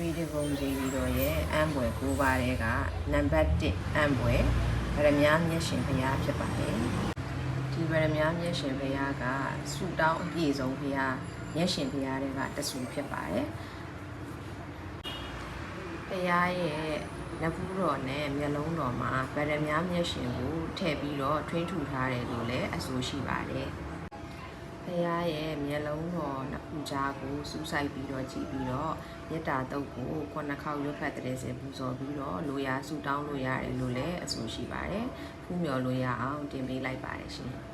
ရွှေတကုံစီပြီးတော့ရဲ့အံပွဲ9ပါးတဲ့ကနံပါတ်1အံပွဲဗရမ ्या မျက်ရှင်ဘုရားဖြစ်ပါတယ်ဒီဗရမ ्या မျက်ရှင်ဘုရားကဆူတောင်းအပြည့်စုံဘုရားမျက်ရှင်ဘုရားတွေကတဆူဖြစ်ပါတယ်ဘုရားရဲ့လက်ဖူးတော်နဲ့မျက်လုံးတော်မှာဗရမ ्या မျက်ရှင်ကိုထည့်ပြီးတော့ထွင်းထူထားတယ်လို့လည်းအဆိုရှိပါတယ်ဘုရားရဲ့မျက်လုံးတော်နှစ်ခုကြားကိုစူးစိုက်ပြီးတော့ကြည့်ပြီးတော့မေတ္တာတုတ်ကို9ခေါက်ရွတ်ဖတ်တဲ့စေပူဇော်ပြီးတော့လိုရာဆူတောင်းလို့ရတယ်လို့လည်းအဆိုရှိပါတယ်။ဖူးမြော်လို့ရအောင်တင်ပေးလိုက်ပါတယ်ရှင်။